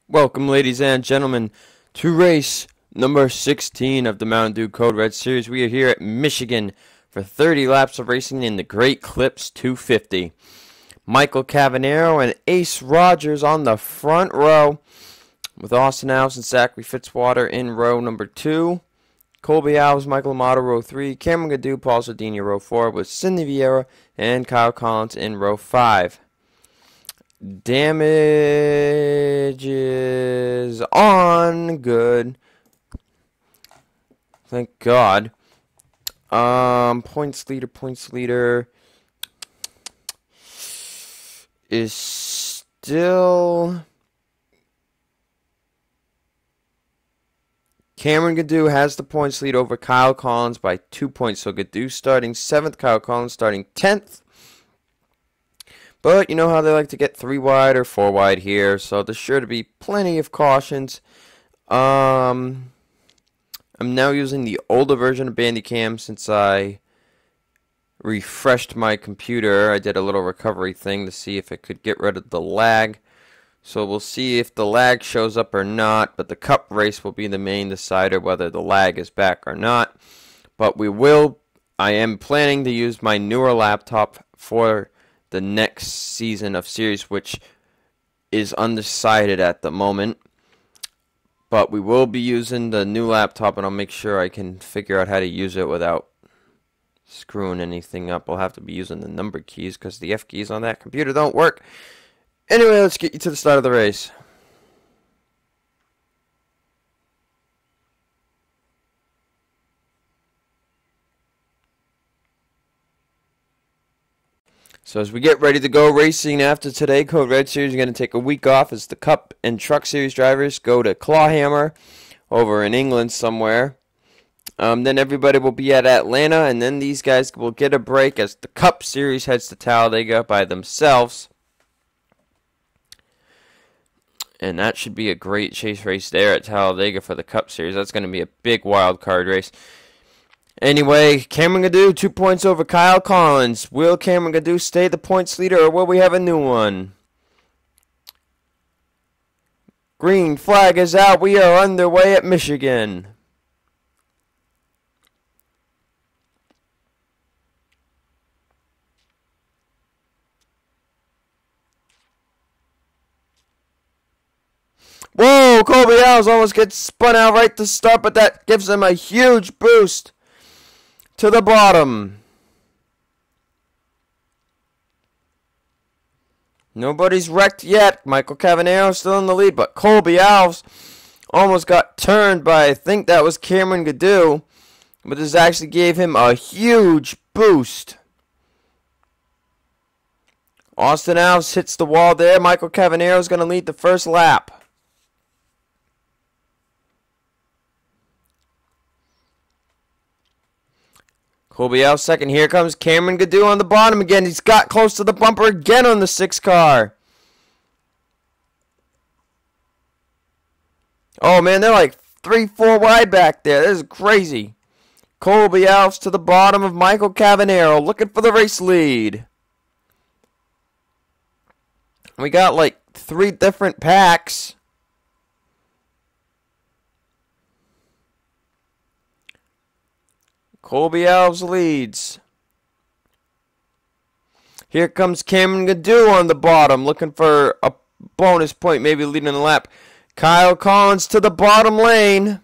Welcome, ladies and gentlemen, to race number 16 of the Mountain Dew Code Red Series. We are here at Michigan for 30 laps of racing in the Great Clips 250. Michael Cavanero and Ace Rogers on the front row, with Austin Alves and Zachary Fitzwater in row number 2. Colby Alves, Michael Amato, row 3. Cameron Gadue, Paul Sardinia, row 4, with Sidney Vieira and Kyle Collins in row 5. Damages on. Good. Thank God. Points leader is still Cameron Gadue has the points lead over Kyle Collins by 2 points. So Gadue starting 7th, Kyle Collins starting 10th. But you know how they like to get 3 wide or 4 wide here, so there's sure to be plenty of cautions. I'm now using the older version of Bandicam since I refreshed my computer. I did a little recovery thing to see if it could get rid of the lag. So we'll see if the lag shows up or not, but the Cup race will be the main decider whether the lag is back or not. But I am planning to use my newer laptop for the next season of series, which is undecided at the moment, but we will be using the new laptop, and I'll make sure I can figure out how to use it without screwing anything up. I'll have to be using the number keys because the F keys on that computer don't work. Anyway, let's get you to the start of the race. So as we get ready to go racing after today, Code Red Series, you're going to take a week off as the Cup and Truck Series drivers go to Clawhammer over in England somewhere. Then everybody will be at Atlanta, and then these guys will get a break as the Cup Series heads to Talladega by themselves. And that should be a great chase race there at Talladega for the Cup Series. That's going to be a big wild card race. Anyway, Cameron Gadue, 2 points over Kyle Collins. Will Cameron Gadue stay the points leader, or will we have a new one? Green flag is out. We are underway at Michigan. Whoa, Colby Alves almost gets spun out right to start, but that gives him a huge boost to the bottom. Nobody's wrecked yet. Michael Cavanero still in the lead, but Colby Alves almost got turned by, I think that was Cameron Gadue, but this actually gave him a huge boost. Austin Alves hits the wall there. Michael Cavanero is going to lead the first lap. Colby Alves second. Here comes Cameron Gadue on the bottom again. He's got close to the bumper again on the 6 car. Oh, man, they're like 3-4 wide back there. This is crazy. Colby Alves to the bottom of Michael Cavanero, looking for the race lead. We got like 3 different packs. Colby Alves leads. Here comes Cameron Gadue on the bottom, looking for a bonus point, maybe leading the lap. Kyle Collins to the bottom lane.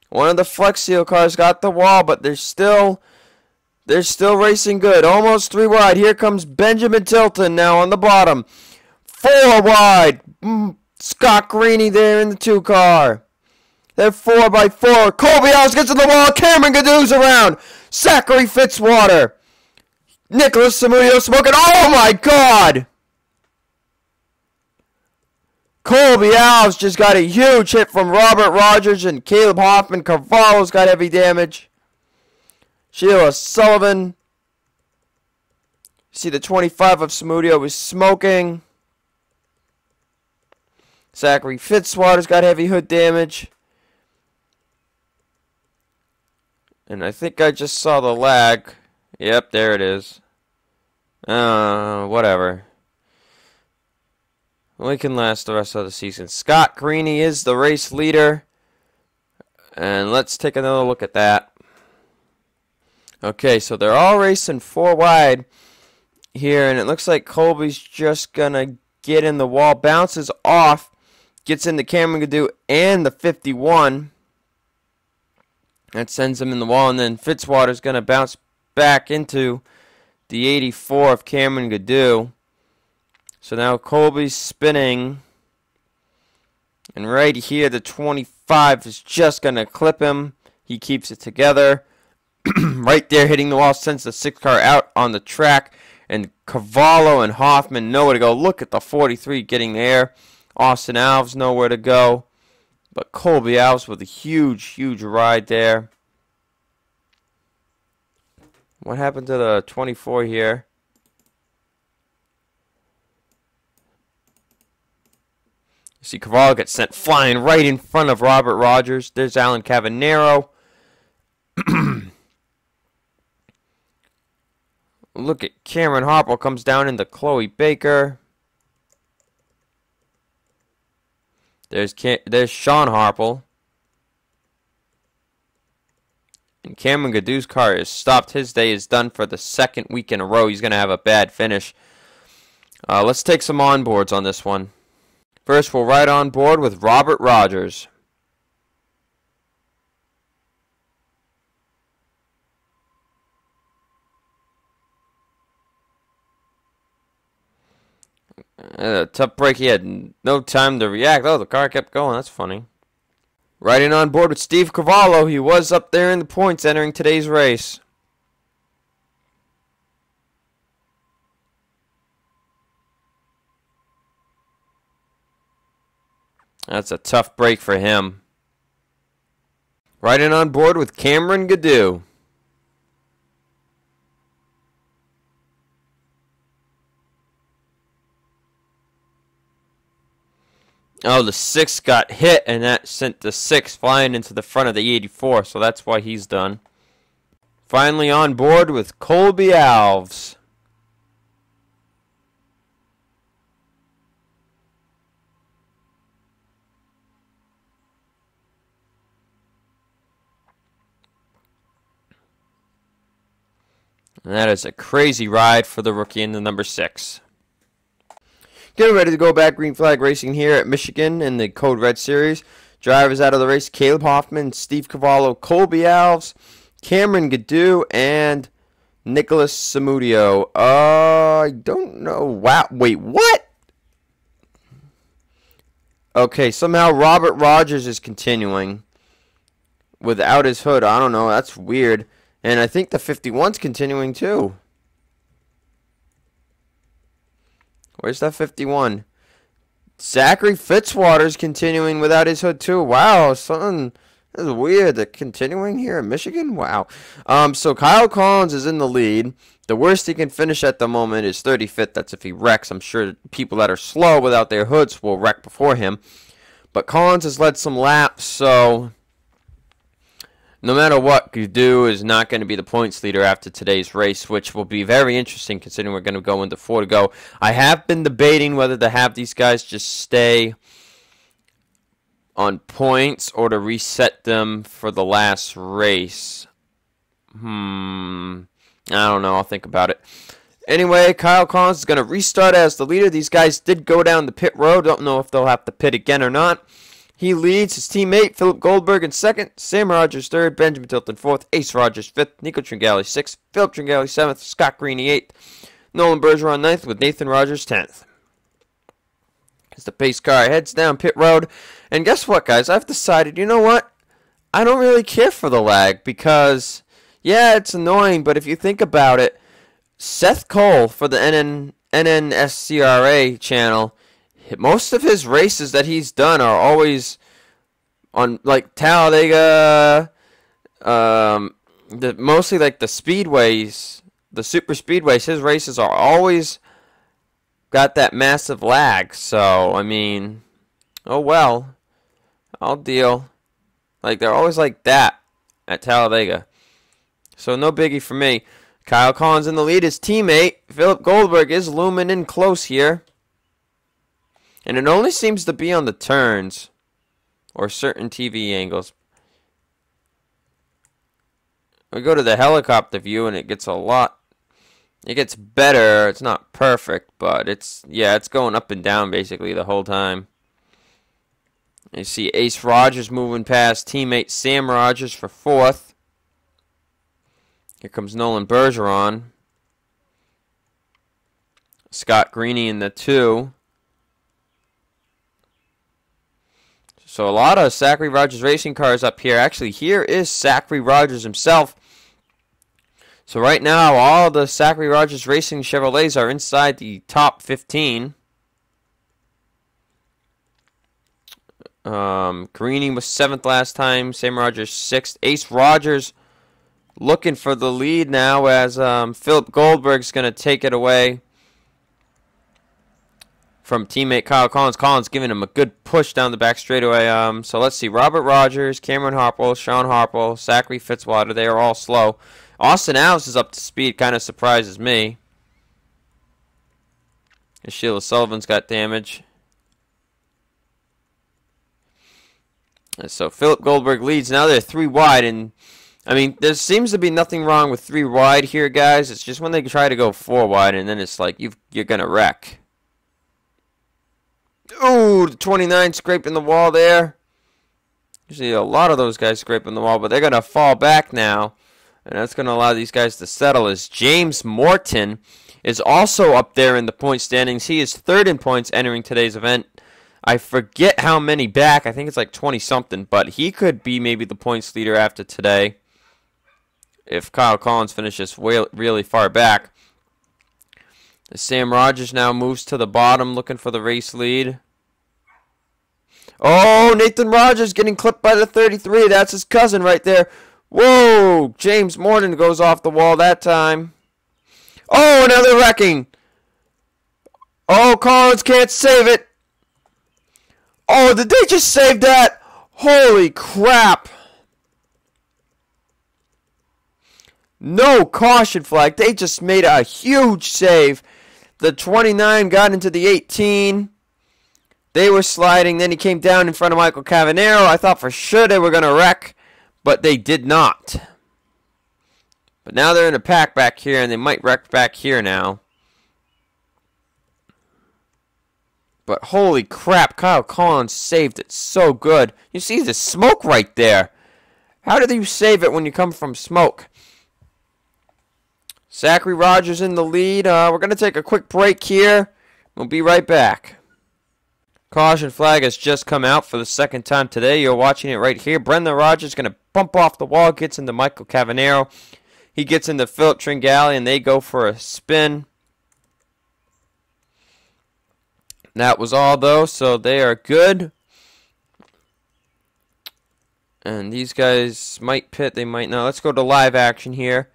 One of the Flex Seal cars got the wall, but they're still racing good. Almost 3 wide. Here comes Benjamin Tilton now on the bottom. 4 wide. Scott Greeny there in the 2 car. They're 4x4. Colby Alves gets to the wall. Cameron Gadue's around. Zachary Fitzwater. Nicholas Samudio smoking. Oh my God! Colby Alves just got a huge hit from Robert Rogers, and Caleb Hoffman. Carvalho's got heavy damage. Sheila Sullivan. See the 25 of Samudio is smoking. Zachary Fitzwater's got heavy hood damage. And I think I just saw the lag. Yep, there it is. Whatever. We can last the rest of the season. Scott Greeny is the race leader. And let's take another look at that. Okay, so they're all racing 4 wide here, and it looks like Colby's just going to get in the wall, bounces off, gets into Cameron Gadue and the 51. That sends him in the wall, and then Fitzwater's going to bounce back into the 84 of Cameron Gadue. So now Colby's spinning, and right here the 25 is just going to clip him. He keeps it together. Right there, hitting the wall, sends the 6 car out on the track, and Cavallo and Hoffman nowhere to go. Look at the 43 getting there. Austin Alves nowhere to go. But Colby Alves with a huge ride there. What happened to the 24 here? You see Cavallo gets sent flying right in front of Robert Rogers. There's Alan Cavanero. Look at Cameron Harple comes down into Chloe Baker. There's Sean Harple. And Cameron Gadue's car is stopped. His day is done for the 2nd week in a row. He's going to have a bad finish. Let's take some onboards on this one. First, we'll ride on board with Robert Rogers. A tough break. He had no time to react. Oh, the car kept going. That's funny. Riding on board with Steve Cavallo. He was up there in the points entering today's race. That's a tough break for him. Riding on board with Cameron Gadue. Oh, the 6 got hit, and that sent the 6 flying into the front of the 84, so that's why he's done. Finally on board with Colby Alves. And that is a crazy ride for the rookie in the number 6. Getting ready to go back green flag racing here at Michigan in the Code Red Series. Drivers out of the race, Caleb Hoffman, Steve Cavallo, Colby Alves, Cameron Gadue, and Nicholas Samudio. I don't know. Wow. Wait, what? Okay, somehow Robert Rogers is continuing without his hood. I don't know. That's weird. And I think the 51's continuing too. Where's that 51? Zachary Fitzwater's continuing without his hood too. Wow, something is weird. They're continuing here in Michigan? Wow. So Kyle Collins is in the lead. The worst he can finish at the moment is 35th. That's if he wrecks. I'm sure people that are slow without their hoods will wreck before him. But Collins has led some laps, so no matter what, Gadue is not going to be the points leader after today's race, which will be very interesting considering we're going to go into 4 to go. I have been debating whether to have these guys just stay on points or to reset them for the last race. I don't know. I'll think about it. Anyway, Kyle Collins is going to restart as the leader. These guys did go down the pit road. Don't know if they'll have to pit again or not. He leads his teammate, Philip Goldberg, in 2nd, Sam Rogers 3rd, Benjamin Tilton 4th, Ace Rogers 5th, Nico Tringali 6th, Philip Tringali 7th, Scott Greeny 8th, Nolan Bergeron 9th, with Nathan Rogers 10th. As the pace car heads down pit road, and guess what, guys? I've decided, you know what? I don't really care for the lag because, yeah, it's annoying, but if you think about it, Seth Cole for the NNSCRA channel, most of his races that he's done are always on like Talladega, mostly like the speedways, the super speedways. His races are always got that massive lag. So I mean, oh well, I'll deal. Like they're always like that at Talladega. So no biggie for me. Kyle Collins in the lead. His teammate Philip Goldberg is looming in close here. And it only seems to be on the turns or certain TV angles. We go to the helicopter view and it gets it gets better. It's not perfect, but it's going up and down basically the whole time. You see Ace Rogers moving past teammate Sam Rogers for 4th. Here comes Nolan Bergeron. Scott Greeny in the 2. So a lot of Zachary Rogers racing cars up here. Actually, here is Zachary Rogers himself. So right now, all the Zachary Rogers Racing Chevrolets are inside the top 15. Greeny was 7th last time. Sam Rogers 6th. Ace Rogers looking for the lead now as Philip Goldberg's going to take it away from teammate Kyle Collins. Collins giving him a good push down the back straightaway. So let's see. Robert Rogers, Cameron Harple, Sean Harple, Zachary Fitzwater. They are all slow. Austin Alves is up to speed. Kind of surprises me. Sheila Sullivan's got damage. So Philip Goldberg leads. Now they're 3 wide. And, I mean, there seems to be nothing wrong with 3 wide here, guys. It's just when they try to go 4 wide, and then it's like you're going to wreck. Ooh, the 29 scraping the wall there. Usually a lot of those guys scraping the wall, but they're going to fall back now. And that's going to allow these guys to settle as James Morton is also up there in the point standings. He is 3rd in points entering today's event. I forget how many back. I think it's like 20-something. But he could be maybe the points leader after today if Kyle Collins finishes really far back. Sam Rogers now moves to the bottom looking for the race lead. Oh, Nathan Rogers getting clipped by the 33. That's his cousin right there. Whoa, James Morton goes off the wall that time. Oh, now they're wrecking. Oh, Collins can't save it. Oh, did they just save that? Holy crap. No caution flag. They just made a huge save. The 29 got into the 18. They were sliding. Then he came down in front of Michael Cavanero. I thought for sure they were going to wreck, but they did not. But now they're in a pack back here, and they might wreck back here now. But holy crap, Kyle Collins saved it so good. You see the smoke right there. How did you save it when you come from smoke? Zachary Rogers in the lead. We're going to take a quick break here. We'll be right back. Caution flag has just come out for the 2nd time today. You're watching it right here. Brendan Rogers going to bump off the wall, gets into Michael Cavanero. He gets into Philip Tringali, and they go for a spin. That was all, though, so they are good. And these guys might pit, they might not. Let's go to live action here.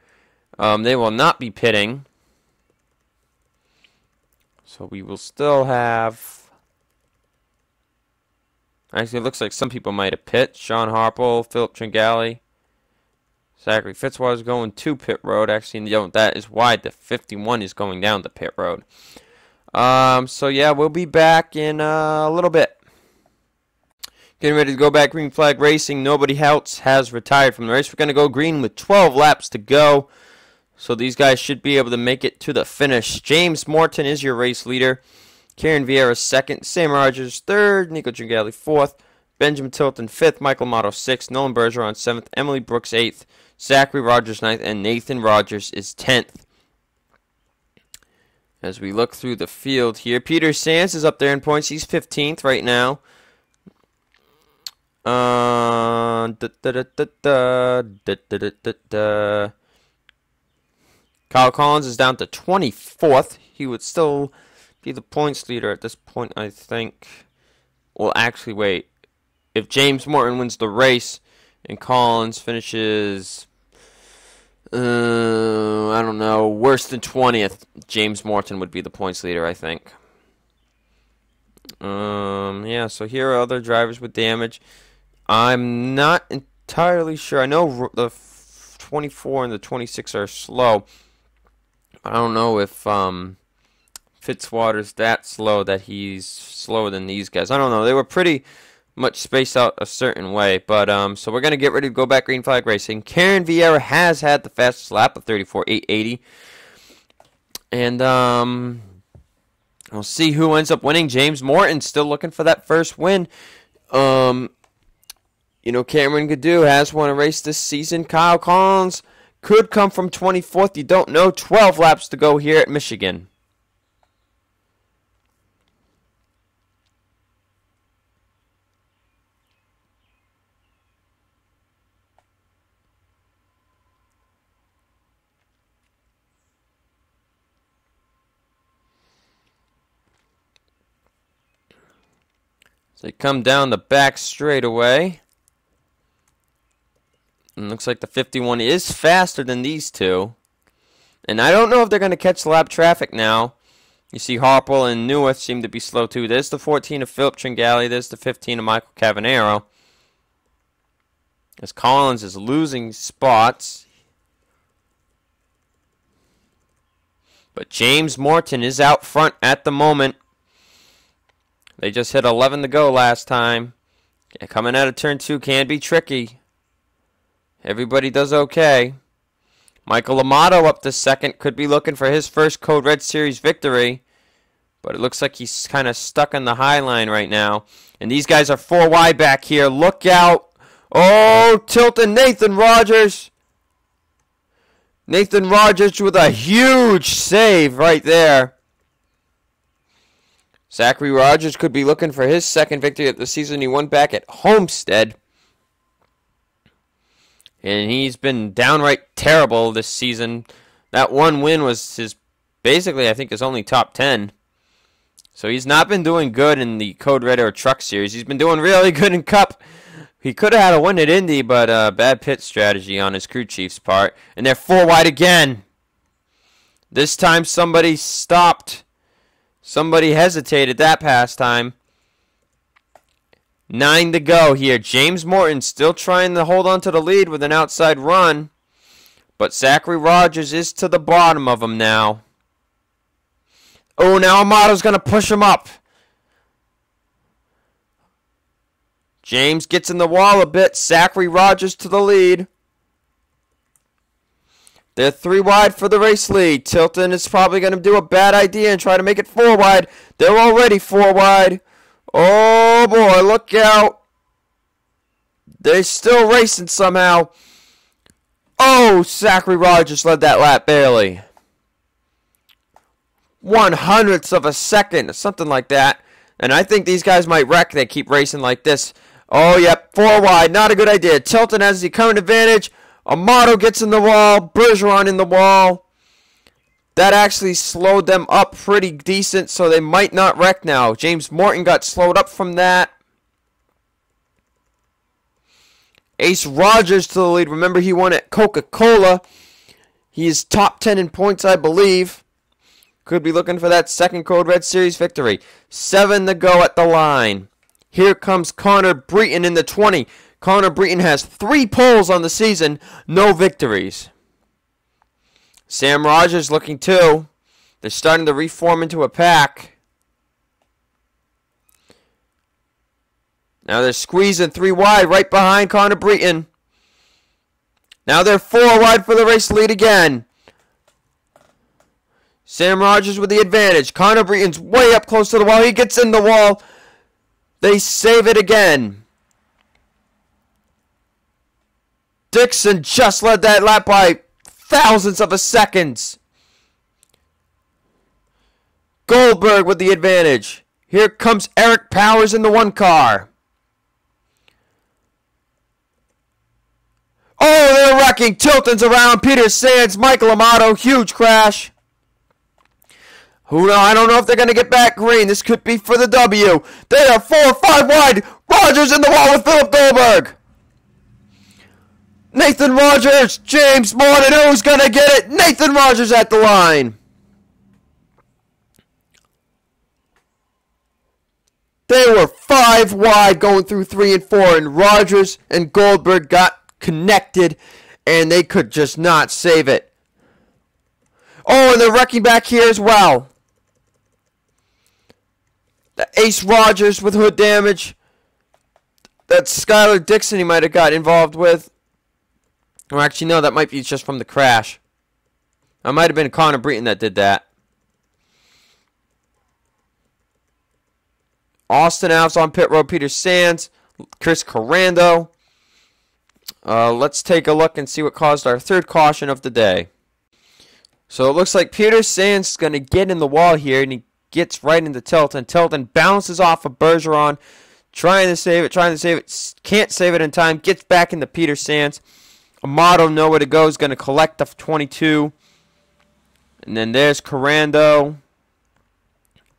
They will not be pitting. So we will still have... Actually, it looks like some people might have pit. Sean Harple, Philip Tringali. Zachary Fitzwater's going to pit road. Actually, no, that is wide. The 51 is going down the pit road. So yeah, we'll be back in a little bit. Getting ready to go back green flag racing. Nobody else has retired from the race. We're going to go green with 12 laps to go. So these guys should be able to make it to the finish. James Morton is your race leader. Karen Vieira 2nd. Sam Rogers 3rd. Nico Tringali 4th. Benjamin Tilton 5th. Michael Amato 6th. Nolan Bergeron 7th. Emily Brooks 8th. Zachary Rogers 9th. And Nathan Rogers is 10th. As we look through the field here, Peter Sands is up there in points. He's 15th right now. Kyle Collins is down to 24th. He would still be the points leader at this point, I think. Well, actually, wait. If James Morton wins the race and Collins finishes... I don't know, worse than 20th, James Morton would be the points leader, I think. Yeah, so here are other drivers with damage. I'm not entirely sure. I know the 24 and the 26 are slow. I don't know if Fitzwater's that slow that he's slower than these guys. I don't know. They were pretty much spaced out a certain way. But so we're going to get ready to go back green flag racing. Karen Vieira has had the fastest lap of 34.880. And we'll see who ends up winning. James Morton still looking for that first win. You know, Cameron Gadue has won a race this season. Kyle Collins could come from 24th. You don't know. 12 laps to go here at Michigan. So they come down the back straightaway. And looks like the 51 is faster than these two. And I don't know if they're going to catch lap traffic now. You see Harple and Newith seem to be slow too. There's the 14 of Philip Tringali. There's the 15 of Michael Cavanero. As Collins is losing spots. But James Morton is out front at the moment. They just hit 11 to go last time. Coming out of turn 2 can be tricky. Everybody does okay. Michael Amato up to second. Could be looking for his first Code Red Series victory. But it looks like he's kind of stuck on the high line right now. And these guys are 4 wide back here. Look out. Oh, Tilton Nathan Rogers. Nathan Rogers with a huge save right there. Zachary Rogers could be looking for his second victory of the season. He won back at Homestead. And he's been downright terrible this season. That one win was his, basically, I think, his only top 10. So he's not been doing good in the Code Red or Truck Series. He's been doing really good in Cup. He could have had a win at Indy, but bad pit strategy on his crew chief's part. And they're 4 wide again. This time somebody stopped. Somebody hesitated that past time. 9 to go here. James Morton still trying to hold on to the lead with an outside run. But Zachary Rogers is to the bottom of him now. Oh, now Amato's going to push him up. James gets in the wall a bit. Zachary Rogers to the lead. They're 3 wide for the race lead. Tilton is probably going to do a bad idea and try to make it 4 wide. They're already 4 wide. Oh, boy, look out. They're still racing somehow. Oh, Zachary Rogers led that lap barely. 1/100th of a second, something like that. And I think these guys might wreck. They keep racing like this. Oh, yep, 4 wide. Not a good idea. Tilton has the current advantage. Amato gets in the wall. Bergeron in the wall. That actually slowed them up pretty decent, so they might not wreck now. James Morton got slowed up from that. Ace Rogers to the lead. Remember, he won at Coca-Cola. He is top 10 in points, I believe. Could be looking for that second Code Red Series victory. 7 to go at the line. Here comes Connor Breton in the 20. Connor Breton has 3 poles on the season, no victories. Sam Rogers looking too. They're starting to reform into a pack. Now they're squeezing 3 wide right behind Connor Breton. Now they're 4 wide for the race lead again. Sam Rogers with the advantage. Connor Breton's way up close to the wall. He gets in the wall. They save it again. Dixon just led that lap by thousandths of a second. Goldberg with the advantage. Here comes Eric Powers in the 1 car. Oh, they're wrecking. Tilton's around. Peter Sands, Michael Amato. Huge crash. I don't know if they're going to get back green. This could be for the W. They are 4 or 5 wide. Rogers in the wall with Philip Goldberg. Nathan Rogers, James Morton, who's going to get it? Nathan Rogers at the line. They were 5 wide going through 3 and 4, and Rogers and Goldberg got connected, and they could just not save it. Oh, and they're wrecking back here as well. The Ace Rogers with hood damage. That Skylar Dixon he might have got involved with. Or actually, no, that might be just from the crash. That might have been Connor Breton that did that. Austin Alves on pit road. Peter Sands. Chris Corando. Let's take a look and see what caused our third caution of the day. So it looks like Peter Sands is going to get in the wall here, and he gets right into Tilton. Tilton bounces off of Bergeron. Trying to save it, can't save it in time, gets back into Peter Sands. Amato, nowhere to go, is going to collect the 22. And then there's Corando.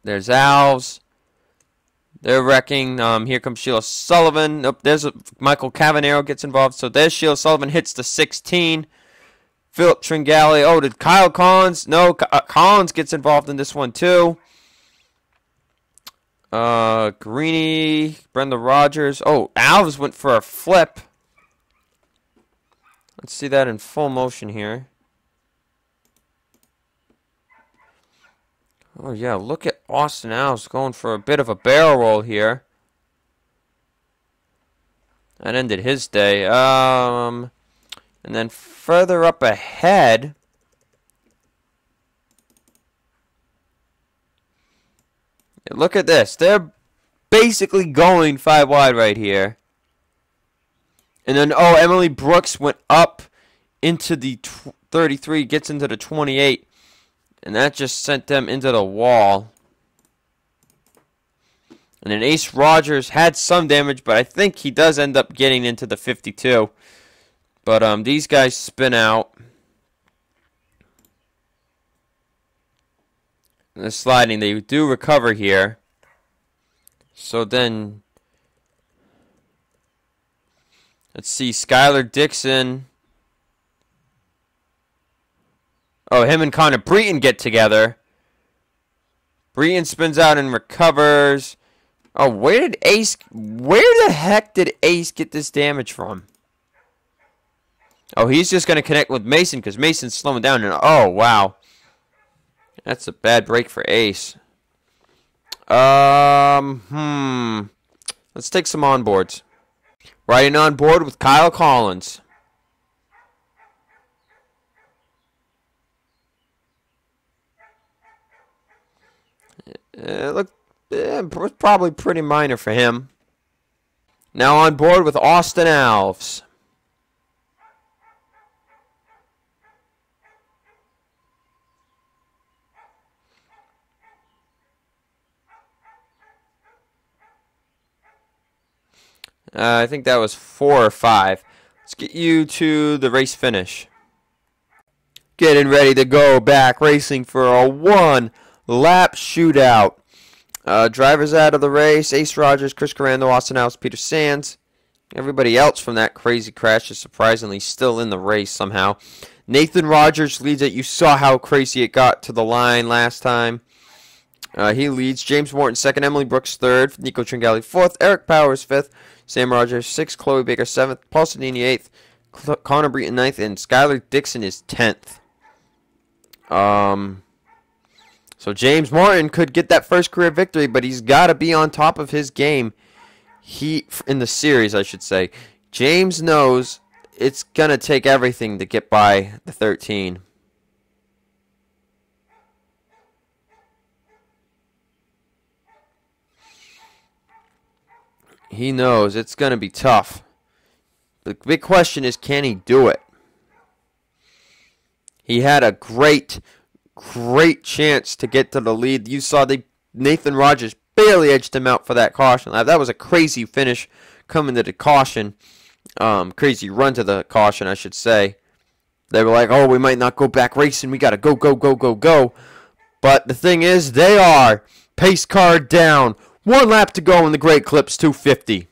There's Alves. They're wrecking. Here comes Sheila Sullivan. Nope, there's Michael Cavanero gets involved. So there's Sheila Sullivan, hits the 16. Philip Tringali. Oh, did Kyle Collins? No, Collins gets involved in this one too. Greeny, Brenda Rogers. Oh, Alves went for a flip. Let's see that in full motion here. Oh, yeah, look at Austin Alves going for a bit of a barrel roll here. That ended his day. And then further up ahead, look at this. They're basically going 5 wide right here. And then, oh, Emily Brooks went up into the 33, gets into the 28. And that just sent them into the wall. And then Ace Rogers had some damage, but I think he does end up getting into the 52. But these guys spin out. And the sliding, they do recover here. So then, let's see, Skylar Dixon. Oh, him and Connor Breton get together. Breton spins out and recovers. Oh, where the heck did Ace get this damage from? Oh, he's just going to connect with Mason because Mason's slowing down. And oh, wow. That's a bad break for Ace. Let's take some onboards. Riding on board with Kyle Collins. Look, probably pretty minor for him. Now on board with Austin Alves. I think that was 4 or 5. Let's get you to the race finish. Getting ready to go back racing for a 1-lap shootout. Drivers out of the race: Ace Rogers, Chris Corando, Austin Alves, Peter Sands. Everybody else from that crazy crash is surprisingly still in the race somehow. Nathan Rogers leads it. You saw how crazy it got to the line last time. He leads. James Morton second, Emily Brooks third, Nico Tringali fourth, Eric Powers fifth, Sam Rogers sixth, Chloe Baker seventh, Paul Sedini eighth, Connor Breton ninth, and Skylar Dixon is 10th. So James Morton could get that first career victory, but he's got to be on top of his game. In the series, I should say. James knows it's going to take everything to get by the 13. He knows it's going to be tough. The big question is, can he do it? He had a great chance to get to the lead. You saw Nathan Rogers barely edged him out for that caution lap. That was a crazy finish coming to the caution. Crazy run to the caution, I should say. They were like, oh, we might not go back racing. We got to go, go, go, go, go. But the thing is, they are. Pace car down. 1 lap to go in the Great Clips 250.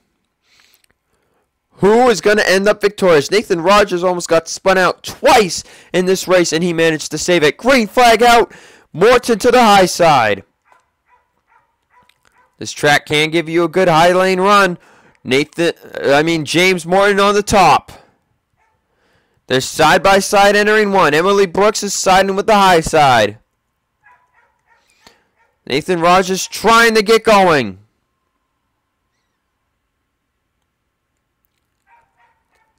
Who is going to end up victorious? Nathan Rogers almost got spun out twice in this race, and he managed to save it. Green flag out. Morton to the high side. This track can give you a good high lane run. James Morton on the top. They're side by side entering one. Emily Brooks is siding with the high side. Nathan Rogers trying to get going.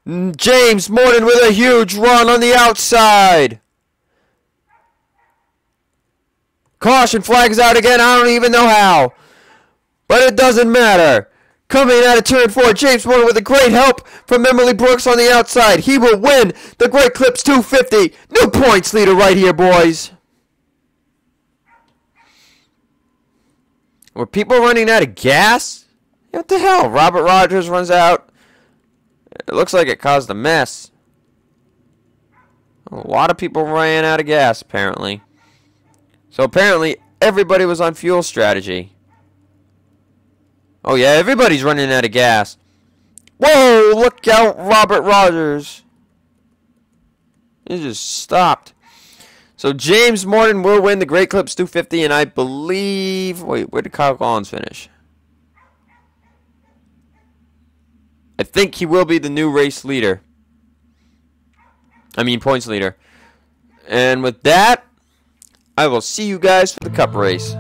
James Morton with a huge run on the outside. Caution flags out again. I don't even know how. But it doesn't matter. Coming out of turn 4, James Morton with a great help from Emily Brooks on the outside. He will win the Great Clips 250. New points leader right here, boys. Were people running out of gas? What the hell? Robert Rogers runs out. It looks like it caused a mess. A lot of people ran out of gas, apparently. So apparently, everybody was on fuel strategy. Oh yeah, everybody's running out of gas. Whoa, look out, Robert Rogers. He just stopped. So James Morton will win the Great Clips 250, and I believe... Wait, where did Kyle Collins finish? I think he will be the new race leader. I mean, points leader. And with that, I will see you guys for the Cup race.